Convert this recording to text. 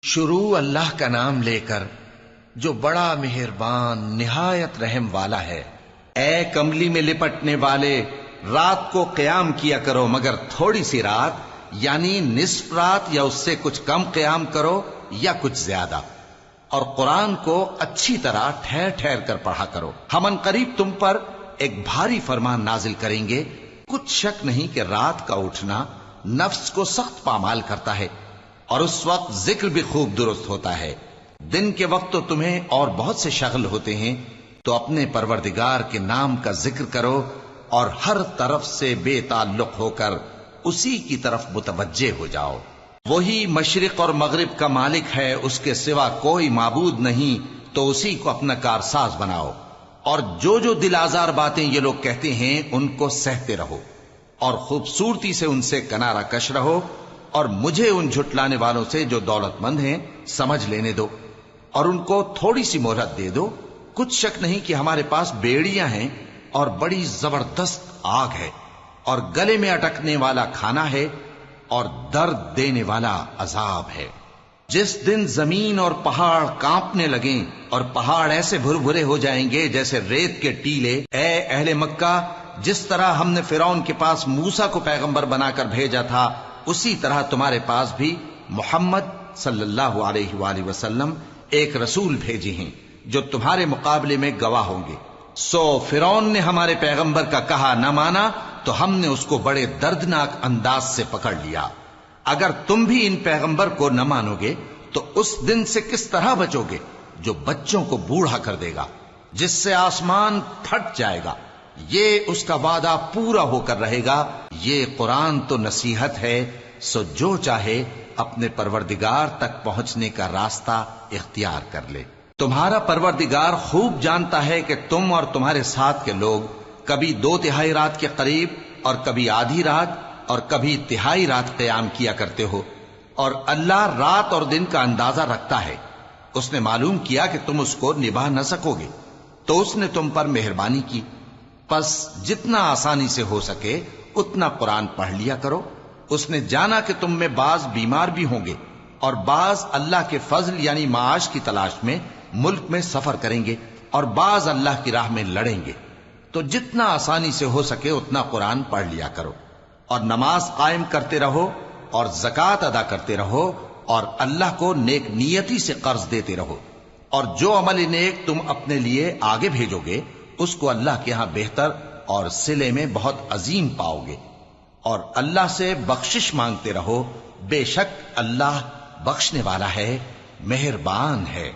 شروع اللہ کا نام لے کر جو بڑا مہربان نہایت رحم والا ہے۔ اے کملی میں لپٹنے والے، رات کو قیام کیا کرو مگر تھوڑی سی رات، یعنی نصف رات یا اس سے کچھ کم قیام کرو یا کچھ زیادہ، اور قرآن کو اچھی طرح ٹھہر ٹھہر کر پڑھا کرو۔ ہم ان قریب تم پر ایک بھاری فرمان نازل کریں گے۔ کچھ شک نہیں کہ رات کا اٹھنا نفس کو سخت پامال کرتا ہے، اور اس وقت ذکر بھی خوب درست ہوتا ہے۔ دن کے وقت تو تمہیں اور بہت سے شغل ہوتے ہیں، تو اپنے پروردگار کے نام کا ذکر کرو اور ہر طرف سے بے تعلق ہو کر اسی کی طرف متوجہ ہو جاؤ۔ وہی مشرق اور مغرب کا مالک ہے، اس کے سوا کوئی معبود نہیں، تو اسی کو اپنا کارساز بناؤ۔ اور جو دل آزار باتیں یہ لوگ کہتے ہیں ان کو سہتے رہو، اور خوبصورتی سے ان سے کنارہ کش رہو، اور مجھے ان جھٹلانے والوں سے جو دولت مند ہیں سمجھ لینے دو، اور ان کو تھوڑی سی مہلت دے دو۔ کچھ شک نہیں کہ ہمارے پاس بیڑیاں ہیں اور بڑی زبردست آگ ہے، اور گلے میں اٹکنے والا کھانا ہے، اور درد دینے والا عذاب ہے۔ جس دن زمین اور پہاڑ کانپنے لگیں اور پہاڑ ایسے بھربھرے ہو جائیں گے جیسے ریت کے ٹیلے، اے اہل مکہ، جس طرح ہم نے فرعون کے پاس موسیٰ کو پیغمبر بنا کر بھیجا تھا، اسی طرح تمہارے پاس بھی محمد صلی اللہ علیہ وآلہ وسلم ایک رسول بھیجے ہیں جو تمہارے مقابلے میں گواہ ہوں گے۔ سو فرعون نے ہمارے پیغمبر کا کہا نہ مانا، تو ہم نے اس کو بڑے دردناک انداز سے پکڑ لیا۔ اگر تم بھی ان پیغمبر کو نہ مانو گے تو اس دن سے کس طرح بچو گے جو بچوں کو بوڑھا کر دے گا، جس سے آسمان پھٹ جائے گا۔ یہ اس کا وعدہ پورا ہو کر رہے گا۔ یہ قرآن تو نصیحت ہے، سو جو چاہے اپنے پروردگار تک پہنچنے کا راستہ اختیار کر لے۔ تمہارا پروردگار خوب جانتا ہے کہ تم اور تمہارے ساتھ کے لوگ کبھی 2/3 رات کے قریب اور کبھی آدھی رات اور کبھی تہائی رات قیام کیا کرتے ہو، اور اللہ رات اور دن کا اندازہ رکھتا ہے۔ اس نے معلوم کیا کہ تم اس کو نبھا نہ سکو گے، تو اس نے تم پر مہربانی کی، پس جتنا آسانی سے ہو سکے اتنا قرآن پڑھ لیا کرو۔ اس نے جانا کہ تم میں بعض بیمار بھی ہوں گے، اور بعض اللہ کے فضل یعنی معاش کی تلاش میں ملک میں سفر کریں گے، اور بعض اللہ کی راہ میں لڑیں گے، تو جتنا آسانی سے ہو سکے اتنا قرآن پڑھ لیا کرو، اور نماز قائم کرتے رہو، اور زکوٰۃ ادا کرتے رہو، اور اللہ کو نیک نیتی سے قرض دیتے رہو، اور جو عمل نیک تم اپنے لیے آگے بھیجو گے اس کو اللہ کے ہاں بہتر اور صلے میں بہت عظیم پاؤ گے۔ اور اللہ سے بخشش مانگتے رہو، بے شک اللہ بخشنے والا ہے، مہربان ہے۔